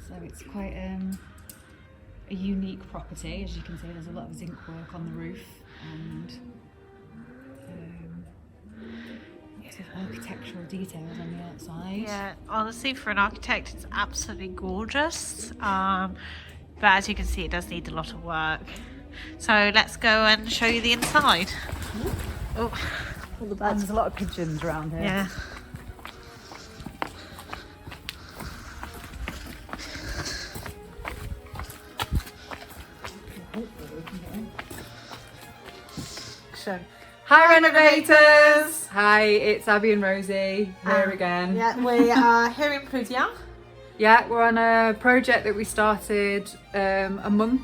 So it's quite a unique property. As you can see, there's a lot of zinc work on the roof and lots of architectural details on the outside. Yeah, honestly, for an architect, it's absolutely gorgeous. But as you can see, it does need a lot of work. So let's go and show you the inside. Oh, all the birds. There's a lot of pigeons around here. Yeah. So, Hi Renovators! Hi, it's Abby and Rosie here again. yeah, we are here in Pleudihen. Yeah, we're on a project that we started a month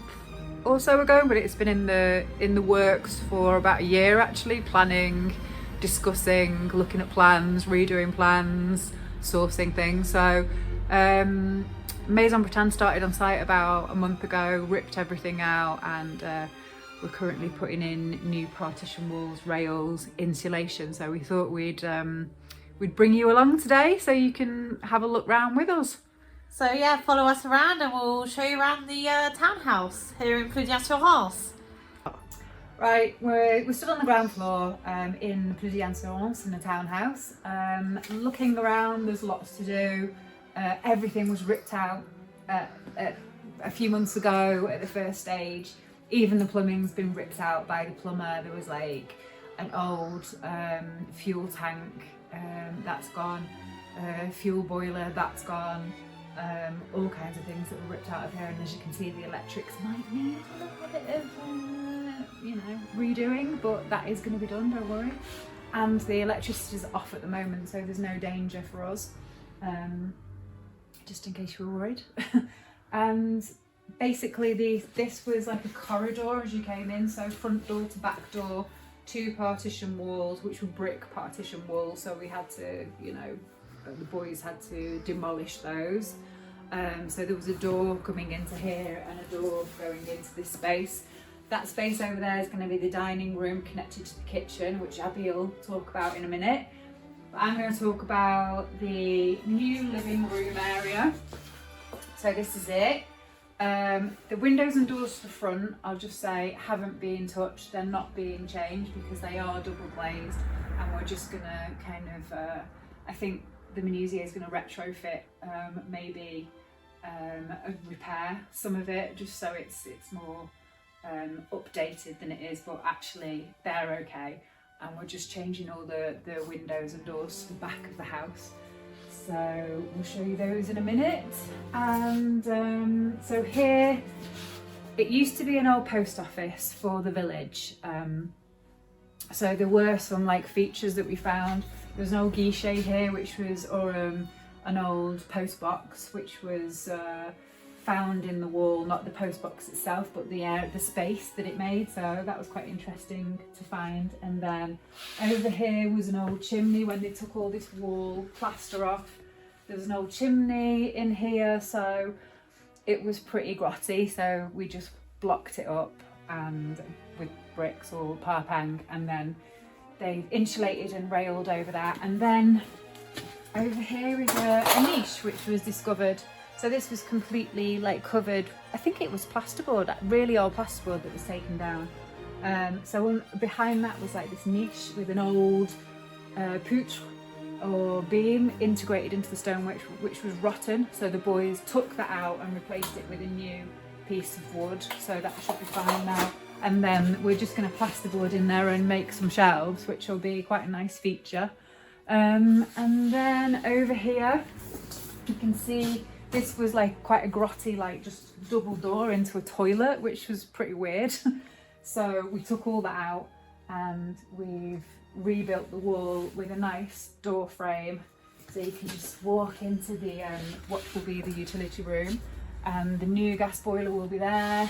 or so ago, but it's been in the works for about a year actually, planning, discussing, looking at plans, redoing plans, sourcing things. So Maison Bretagne started on site about a month ago, ripped everything out, and we're currently putting in new partition walls, rails, insulation. So we thought we'd bring you along today so you can have a look round with us. So yeah, follow us around and we'll show you around the townhouse here in Pleudihen-sur-Rance. Right, we're stood on the ground floor in Pleudihen-sur-Rance in the townhouse. Looking around, there's lots to do. Everything was ripped out a few months ago at the first stage. Even the plumbing's been ripped out by the plumber. There was like an old fuel tank, that's gone. Fuel boiler, that's gone. All kinds of things that were ripped out of here, and as you can see, the electrics might need a little bit of redoing, but that is going to be done, don't worry. And the electricity is off at the moment, so there's no danger for us, just in case you were worried. And basically this was like a corridor as you came in, so front door to back door, 2 partition walls, which were brick partition walls, so we had to, the boys had to demolish those. So there was a door coming into here and a door going into this space. That space over there is going to be the dining room connected to the kitchen, which Abby will talk about in a minute. But I'm going to talk about the new living room area. So this is it. The windows and doors to the front, I'll just say, haven't been touched. They're not being changed because they are double glazed, and we're just going to kind of, I think the menuisier is going to retrofit, maybe repair some of it, just so it's more updated than it is, but actually they're okay, and we're just changing all the windows and doors to the back of the house. So we'll show you those in a minute. And so here, it used to be an old post office for the village. So there were some like features that we found. There's an old guichet here, which was, or an old post box, which was found in the wall, not the post box itself, but the space that it made. So that was quite interesting to find. And then over here was an old chimney when they took all this wall plaster off. There was an old chimney in here, so it was pretty grotty. So we just blocked it up and with bricks or parpang, and then they insulated and railed over that. And then over here is a niche which was discovered. So this was completely like covered, I think it was plasterboard, really old plasterboard that was taken down. So behind that was like this niche with an old poutre or beam integrated into the stone, which was rotten. So the boys took that out and replaced it with a new piece of wood. So that should be fine now. And then we're just going to plasterboard in there and make some shelves, which will be quite a nice feature. And then over here, you can see this was like quite a grotty, like just double door into a toilet, which was pretty weird. So we took all that out and we've rebuilt the wall with a nice door frame. So you can just walk into the what will be the utility room, and the new gas boiler will be there,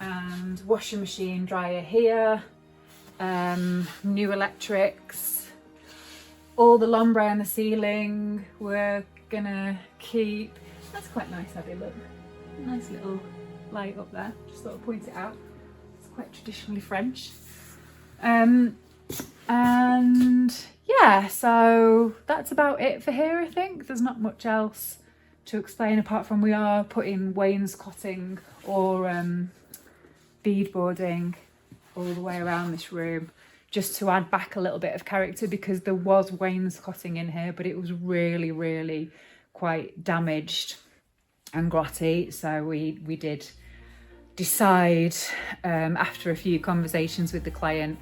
and washing machine, dryer here, new electrics, all the lombre on the ceiling we're gonna keep. That's quite nice, Abby, look. Nice little light up there, just thought I'd point it out. It's quite traditionally French. And yeah, so that's about it for here, I think. There's not much else to explain, apart from we are putting wainscoting or beadboarding all the way around this room, just to add back a little bit of character, because there was wainscoting in here, but it was really, really quite damaged and grotty. So we did decide, after a few conversations with the client,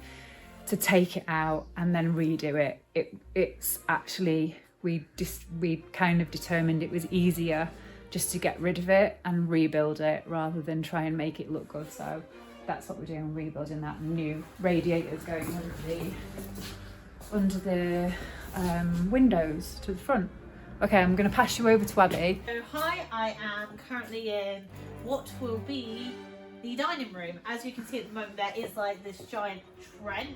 to take it out and then redo it. It's actually, we kind of determined it was easier just to get rid of it and rebuild it rather than try and make it look good. So that's what we're doing, rebuilding that. New radiators going under the windows to the front. Okay, I'm going to pass you over to Abby. So hi, I am currently in what will be the dining room. As you can see at the moment, there is like this giant trench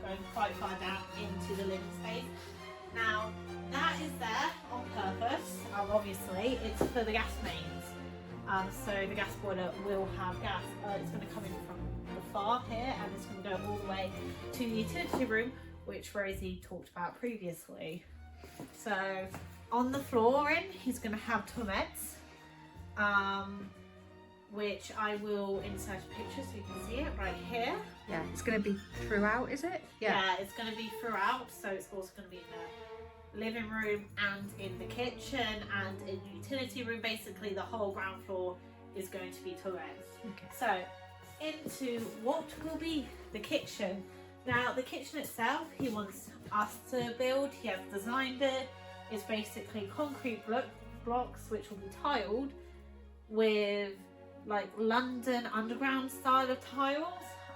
going quite far down into the living space. Now that is there on purpose. Obviously it's for the gas mains. So the gas boiler will have gas. It's going to come in from the far here, and it's going to go all the way to the utility room, which Rosie talked about previously. So on the flooring, he's going to have toilettes, which I will insert a picture so you can see it right here. Yeah, it's going to be throughout, is it? Yeah, it's going to be throughout. So it's also going to be in the living room and in the kitchen and in the utility room. Basically, the whole ground floor is going to be toilettes. Okay. So into what will be the kitchen. Now, the kitchen itself, he wants us to build. He has designed it. It's basically concrete blocks which will be tiled with like London Underground style of tiles.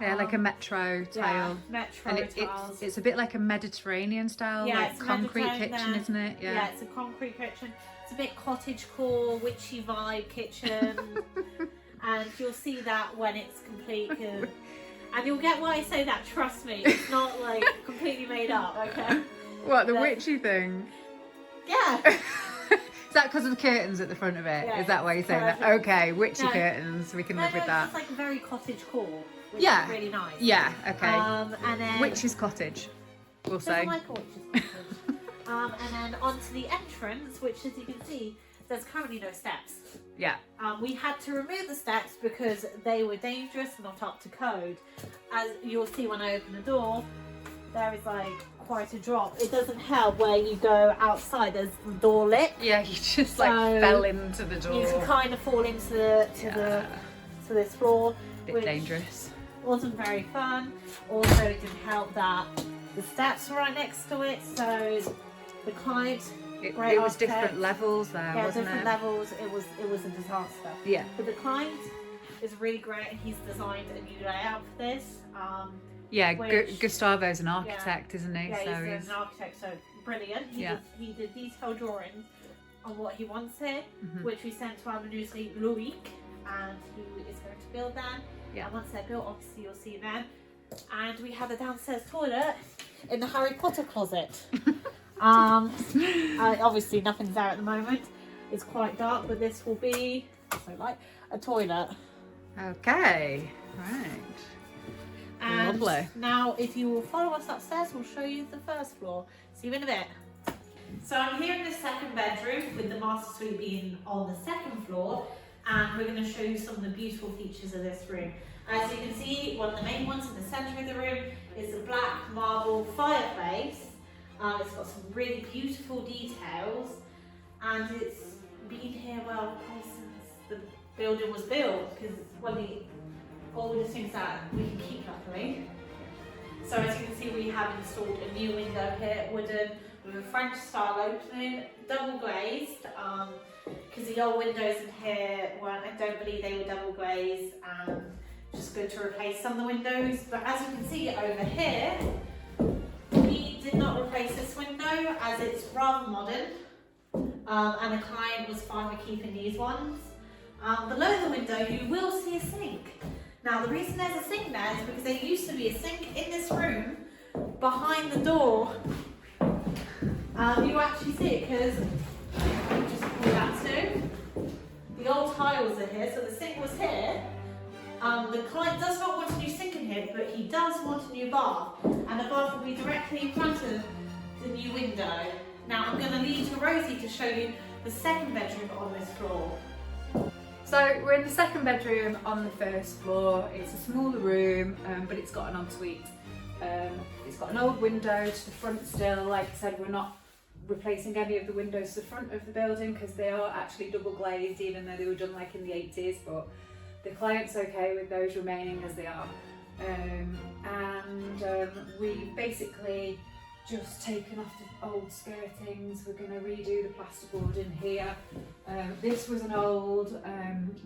Yeah, like a metro tile. Yeah, metro and tiles. It's a bit like a Mediterranean style, Yeah, like it's concrete Mediterranean kitchen, isn't it? Yeah, it's a concrete kitchen. It's a bit cottagecore, witchy vibe kitchen. And you'll see that when it's complete. And you'll get why I say that, trust me. It's not like completely made up, okay? What, the witchy thing? Yeah. Is that because of the curtains at the front of it? Yeah, Is that why you're saying that? perfect. Okay, witchy No. curtains, we can live with that. It's like very cottagecore, which Yeah. is really nice. Yeah, okay. And then Witch's cottage, we'll doesn't say. like a witch's cottage. And then onto the entrance, which as you can see, there's currently no steps. Yeah. We had to remove the steps because they were dangerous and not up to code. As you'll see when I open the door, there is like quite a drop. It doesn't help where you go outside, there's the door lit. Yeah, you just like fell into the door. You can kind of fall into to this floor. Bit which dangerous. Wasn't very fun. Also, it didn't help that the steps were right next to it, so the client. It Great was architect. different levels there, Yeah, wasn't different it? levels. It was a disaster. Yeah. But the client is really great, and he's designed a new layout for this. Yeah, which- Gustavo's an architect, isn't he? Yeah, So he's an architect, so brilliant. He did detailed drawings on what he wanted, which we sent to our menuiserie Loic, and he is going to build them. Yeah. And once they're built, obviously you'll see them. And we have a downstairs toilet in the Harry Potter closet. Obviously nothing's there at the moment. It's quite dark, but this will be a toilet. Okay, right. And Lovely. now if you will follow us upstairs, we'll show you the first floor. See you in a bit. So I'm here in the second bedroom with the master suite being on the second floor, and we're going to show you some of the beautiful features of this room. As you can see, one of the main ones in the centre of the room is a black marble fireplace. It's got some really beautiful details, and it's been here probably since the building was built, because it's one of the oldest things that we can keep, luckily. So as you can see, we have installed a new window here, wooden, with a French style opening, double glazed, because the old windows in here weren't, I don't believe they were double glazed, and just good to replace some of the windows. But as you can see over here, we did not replace this window as it's rather modern, and the client was fine with keeping these ones. Below the window you will see a sink. Now the reason there's a sink there is because there used to be a sink in this room behind the door. You actually see it because, just pull that too, the old tiles are here, so the sink was here. The client does not want a new sink in here, but he does want a new bath, and the bath will be directly in front of the new window. Now I'm going to leave to Rosie to show you the second bedroom on this floor. So we're in the second bedroom on the first floor. It's a smaller room, but it's got an ensuite. It's got an old window to the front still. Like I said, we're not replacing any of the windows to the front of the building because they are actually double glazed, even though they were done like in the 80s, but the client's okay with those remaining as they are. We basically just taken off the old skirtings. We're going to redo the plasterboard in here. This was an old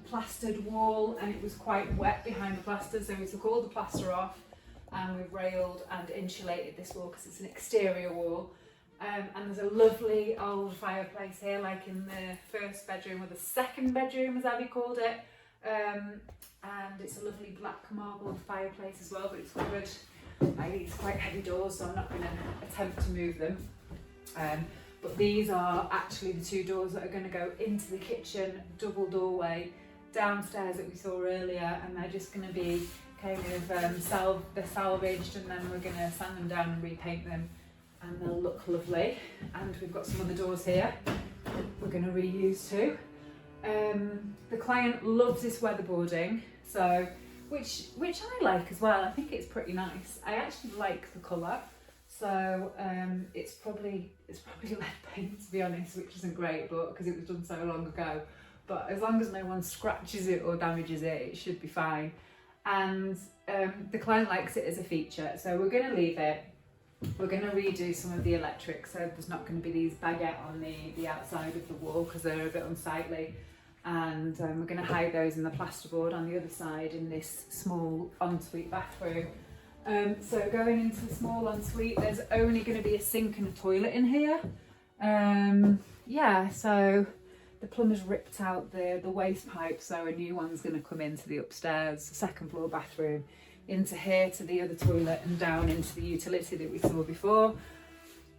plastered wall and it was quite wet behind the plaster, so we took all the plaster off and we've railed and insulated this wall because it's an exterior wall. And there's a lovely old fireplace here, like in the first bedroom, or the second bedroom as Abby called it. And it's a lovely black marble fireplace as well, but it's covered by these quite heavy doors, so I'm not going to attempt to move them. But these are actually the two doors that are going to go into the kitchen, double doorway downstairs that we saw earlier, and they're just going to be kind of they're salvaged, and then we're going to sand them down and repaint them, and they'll look lovely. And we've got some other doors here we're going to reuse too. The client loves this weatherboarding, so which I like as well. I think it's pretty nice. I actually like the colour, so it's probably lead paint, to be honest, which isn't great, but because it was done so long ago. But as long as no one scratches it or damages it, it should be fine. And the client likes it as a feature, so we're going to leave it. We're going to redo some of the electrics, so there's not going to be these baguette on the outside of the wall because they're a bit unsightly. And we're going to hide those in the plasterboard on the other side in this small ensuite bathroom. So going into the small ensuite, there's only going to be a sink and a toilet in here. Yeah, so the plumber's ripped out the waste pipe, so a new one's going to come into the upstairs, second floor bathroom, into here to the other toilet and down into the utility that we saw before.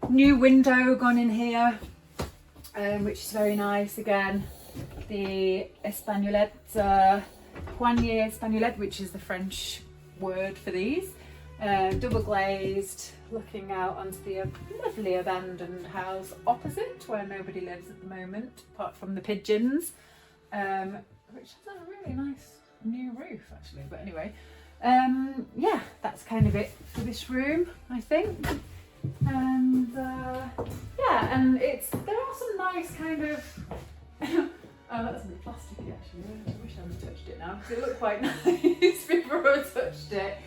New window gone in here, which is very nice again. The Espagnolette, Poignée Espagnolette, which is the French word for these. Double glazed, looking out onto the lovely abandoned house opposite, where nobody lives at the moment, apart from the pigeons, which has a really nice new roof actually, but anyway. Yeah, that's kind of it for this room, I think. And yeah, and there are some nice kind of oh, that's a bit plasticky actually. I wish I hadn't touched it now because it looked quite nice before I touched it.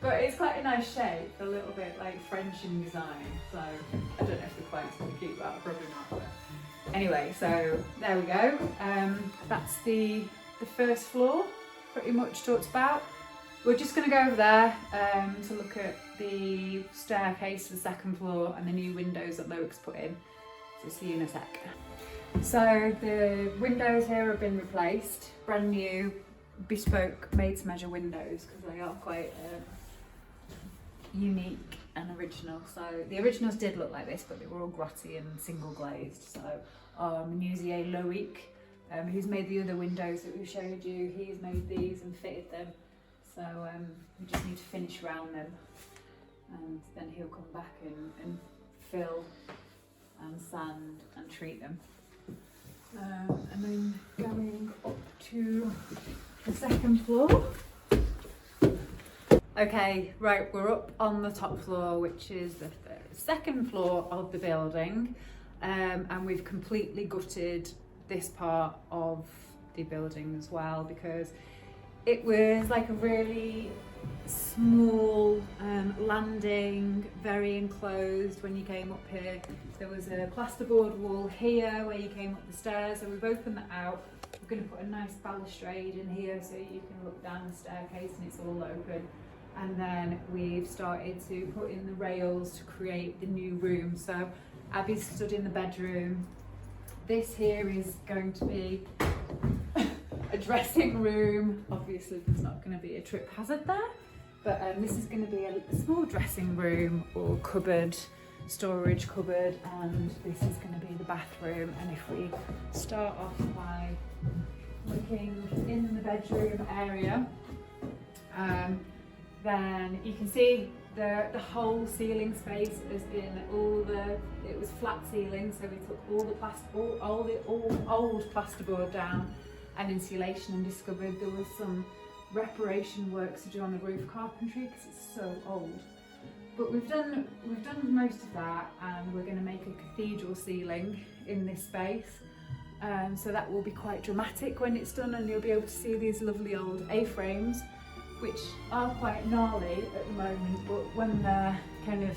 But it's quite a nice shape, a little bit like French in design. So I don't know if the client's going to keep that, probably not. But anyway, so there we go. That's the first floor pretty much talked about. We're just going to go over there to look at the staircase to the second floor and the new windows that Loic's put in. So see you in a sec. So the windows here have been replaced, brand new, bespoke, made to measure windows because they are quite unique and original. So the originals did look like this, but they were all grotty and single glazed. So Menuisier Loic, who's made the other windows that we showed you, he's made these and fitted them. So we just need to finish round them, and then he'll come back and fill and sand and treat them. And then going up to the second floor. Okay, right, we're up on the top floor, which is the second floor of the building, and we've completely gutted this part of the building as well because it was like a really small landing, very enclosed when you came up here. There was a plasterboard wall here where you came up the stairs, so we've opened that out. We're going to put a nice balustrade in here so you can look down the staircase and it's all open. And then we've started to put in the rails to create the new room. So Abby's stood in the bedroom. This here is going to be a dressing room. Obviously there's not going to be a trip hazard there, but this is going to be a small dressing room or cupboard, storage cupboard, and this is going to be the bathroom. And if we start off by looking in the bedroom area, then you can see the whole ceiling space has been it was flat ceiling, so we took all the old plasterboard down and insulation, and discovered there was some reparation works to do on the roof carpentry because it's so old. But we've done most of that, and we're going to make a cathedral ceiling in this space. So that will be quite dramatic when it's done, and you'll be able to see these lovely old A-frames, which are quite gnarly at the moment, but when they're kind of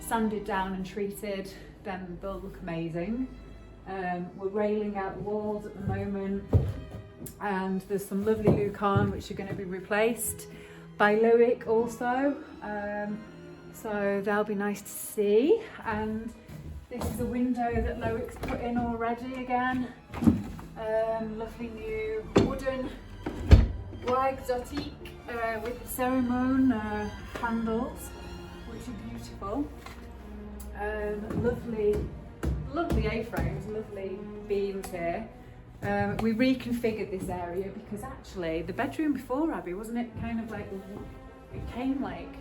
sanded down and treated, then they'll look amazing. We're railing out the walls at the moment, and there's some lovely Lucan which are going to be replaced by Loic also. So they'll be nice to see. And this is a window that Loic's put in already again. Lovely new wooden bois exotique with ceremone handles, which are beautiful. Lovely A-frames, lovely beams here. We reconfigured this area because actually the bedroom before, Abby, wasn't it kind of like, it came like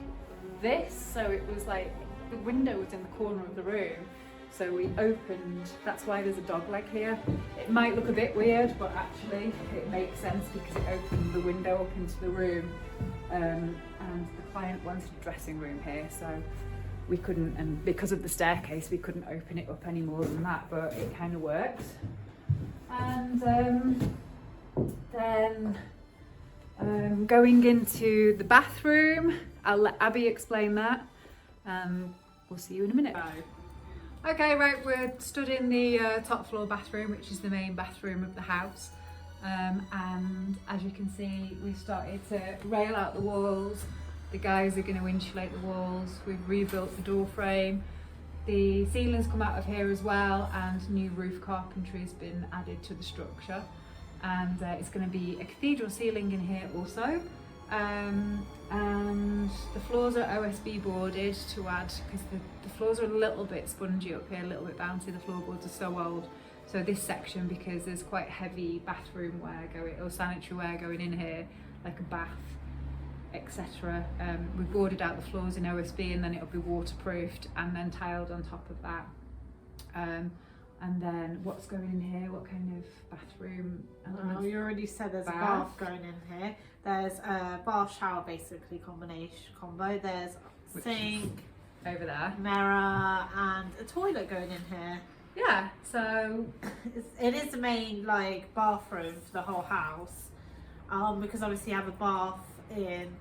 this, so it was like the window was in the corner of the room. So we opened, that's why there's a dog leg here. It might look a bit weird, but actually it makes sense because it opened the window up into the room. And the client wanted a dressing room here, so we couldn't, and because of the staircase, we couldn't open it up any more than that, but it kind of worked. And then going into the bathroom, I'll let Abby explain that. We'll see you in a minute. Okay, right, we're stood in the top floor bathroom, which is the main bathroom of the house. And as you can see, we've started to rail out the walls. The guys are going to insulate the walls. We've rebuilt the door frame. The ceilings come out of here as well, and new roof carpentry has been added to the structure. And it's going to be a cathedral ceiling in here also. And the floors are OSB boarded to add, because the floors are a little bit spongy up here, a little bit bouncy. The floorboards are so old. So this section, because there's quite heavy bathroom wear going, or sanitary wear going in here, like a bath, etc. We boarded out the floors in OSB, and then it'll be waterproofed and then tiled on top of that. And then what's going in here? What kind of bathroom? Well, you already said there's a bath going in here. There's a bath shower basically combo. There's a sink over there, mirror, and a toilet going in here. Yeah, so it is the main like bathroom for the whole house. Because obviously you have a bath in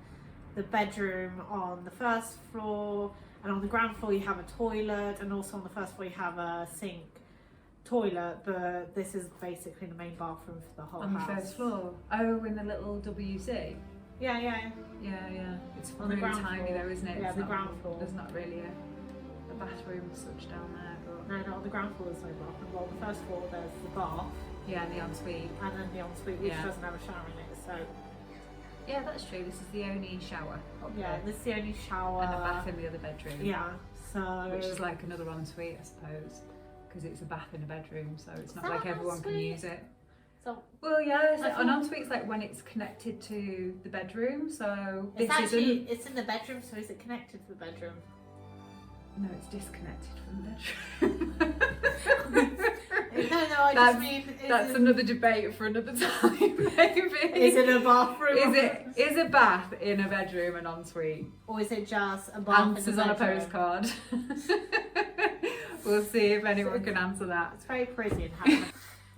the bedroom on the first floor, and on the ground floor you have a toilet, and also on the first floor you have a sink, toilet, but this is basically the main bathroom for the whole house. On the first floor? Oh, in the little WC? Yeah. It's on really the ground tiny floor. though, isn't it? Yeah, it's the not, ground floor. There's not really a bathroom as such down there. But No, on the ground floor there's no bathroom. Well, on the first floor there's the bath. Yeah, the ensuite. And then the ensuite, which doesn't have a shower in it, so... Yeah, that's true. This is the only shower. Yeah, this is the only shower. And a bath in the other bedroom. Yeah, so... Which is like another ensuite, I suppose. Because it's a bath in a bedroom, so it's not that like everyone can use it. So, well, yeah, an ensuite's like when it's connected to the bedroom, so it's actually, it's in the bedroom, so is it connected to the bedroom? No, it's disconnected from the bedroom. No, I just mean... That's another debate for another time, maybe. Is it a bathroom? Is a bath in a bedroom an ensuite? Or is it just a bath Answers on a postcard. We'll see if anyone can answer that. It's very pretty and happy.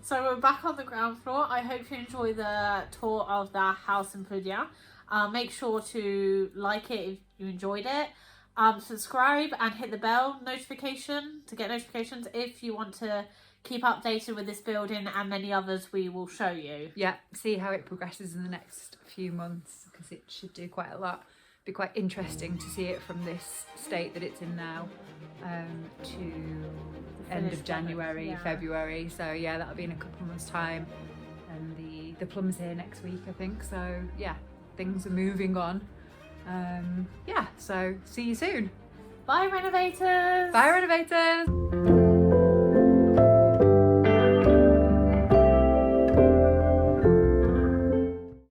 So we're back on the ground floor. I hope you enjoy the tour of the house in Pleudihen. Make sure to like it if you enjoyed it. Subscribe and hit the bell notification to get notifications if you want to keep updated with this building and many others we will show you. Yeah, see how it progresses in the next few months, because it should do quite a lot. Be quite interesting to see it from this state that it's in now to end of January, February. So yeah, that'll be in a couple of months' time, and the plumber's here next week, I think. So yeah, things are moving on. Yeah, so see you soon. Bye, renovators. Bye, renovators.